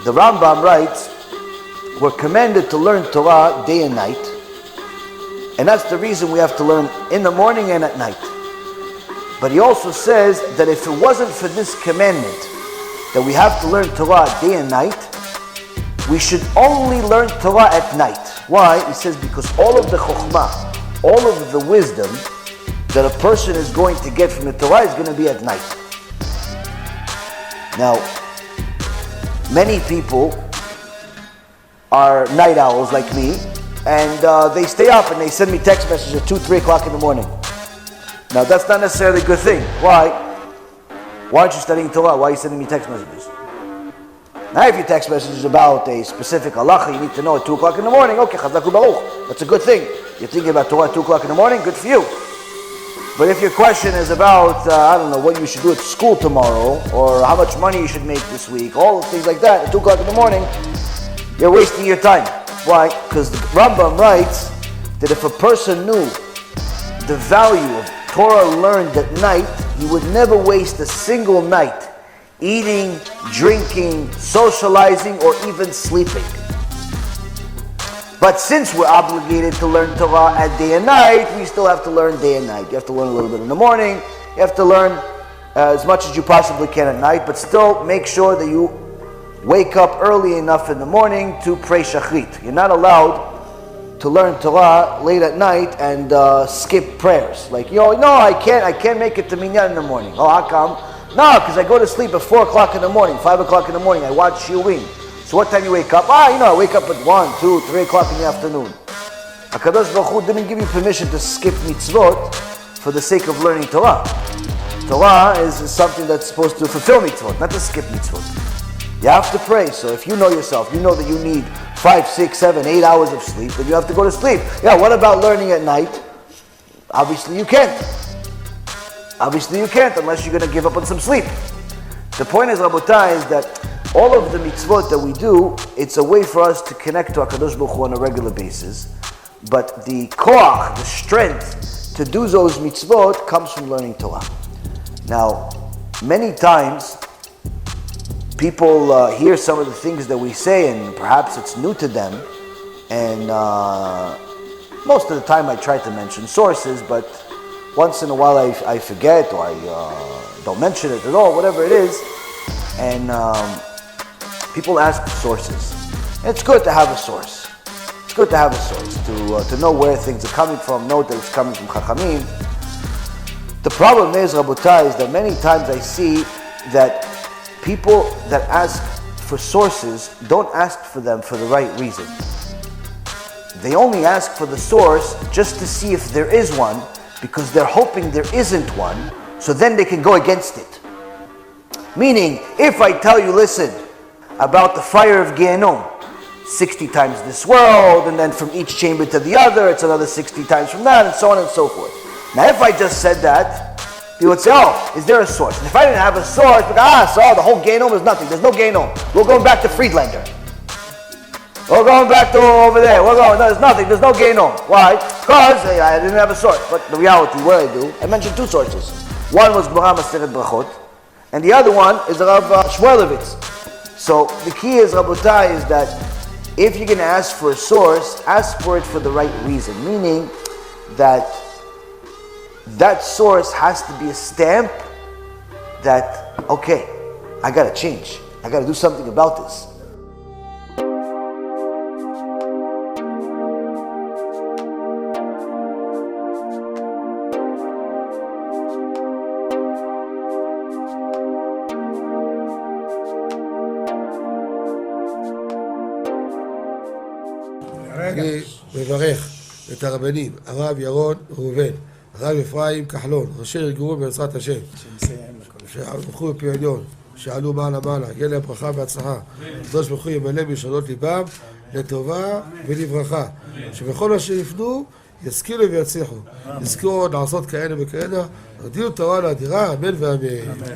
The Rambam writes, we're commanded to learn Torah day and night, and that's the reason we have to learn in the morning and at night. But he also says that if it wasn't for this commandment, that we have to learn Torah day and night, we should only learn Torah at night. Why? He says because all of the chokhmah, all of the wisdom that a person is going to get from the Torah is going to be at night. Now, many people are night owls like me, and they stay up and they send me text messages at 2, 3 o'clock in the morning. Now, that's not necessarily a good thing. Why? Why aren't you studying Torah? Why are you sending me text messages? Now, if your text message is about a specific halacha you need to know at 2 o'clock in the morning, okay, chazak u'baruch, that's a good thing. You're thinking about Torah at 2 o'clock in the morning, good for you. But if your question is about, I don't know, what you should do at school tomorrow, or how much money you should make this week, all things like that, at 2 o'clock in the morning, you're wasting your time. Why? Because the Rambam writes that if a person knew the value of Torah learned at night, he would never waste a single night eating, drinking, socializing, or even sleeping. But since we're obligated to learn Torah at day and night, we still have to learn day and night. You have to learn a little bit in the morning. You have to learn as much as you possibly can at night, but still make sure that you wake up early enough in the morning to pray Shachrit. You're not allowed to learn Torah late at night and skip prayers. Like, no, I can't make it to Minyan in the morning. Oh, how come? No, because I go to sleep at 4 o'clock in the morning, 5 o'clock in the morning. I watch Shiurim. So what time you wake up? I wake up at 1, 2, 3 o'clock in the afternoon. HaKadosh Baruch Hu didn't give you permission to skip mitzvot for the sake of learning Torah. Torah is something that's supposed to fulfill mitzvot, not to skip mitzvot. You have to pray. So if you know yourself, you know that you need 5, 6, 7, 8 hours of sleep, then you have to go to sleep. Yeah, what about learning at night? Obviously you can't. Obviously you can't unless you're going to give up on some sleep. The point is, Rabotai, is that all of the mitzvot that we do, it's a way for us to connect to HaKadosh Baruch Hu on a regular basis. But the koach, the strength to do those mitzvot comes from learning Torah. Now, many times, people hear some of the things that we say and perhaps it's new to them. And most of the time I try to mention sources, but once in a while I forget or I don't mention it at all, whatever it is. And people ask for sources. And it's good to have a source. It's good to have a source, to know where things are coming from, know that it's coming from Chachamim. The problem is, Rabotai, is that many times I see that people that ask for sources don't ask for them for the right reason. They only ask for the source just to see if there is one, because they're hoping there isn't one, so then they can go against it. Meaning, if I tell you, listen, about the fire of Gehenom, 60 times this world, and then from each chamber to the other, it's another 60 times from that, and so on and so forth. Now, if I just said that, you would say, oh, is there a source? And if I didn't have a source, so the whole Gehenom is nothing. There's no Gehenom. We're going back to Friedlander. We're going back to over there. No, there's nothing. There's no Gehenom. Why? Because I didn't have a source. But the reality, what I do, I mentioned 2 sources. One was Gemara Maseret Brachot, and the other one is Rav Shmulevitz. So the key is, Rabotai, is that if you're going to ask for a source, ask for it for the right reason. Meaning that that source has to be a stamp that, okay, I got to change. I got to do something about this. אני מברך את הרבנים, הרב ירון ראובן, הרב אפרים כחלון, ראשי ארגון בעזרת השם, שהלכו בפי עליון, שעלו מעלה מעלה, יהיה להם ברכה והצלחה, הקדוש ברוך הוא ימלא בישועות ליבם לטובה ולברכה, שבכל מה שיפנו ישכילו ויצליחו, יזכו לעשות כאלה וכאלה, הודיעו תורה לאדירה, אמן ואמן.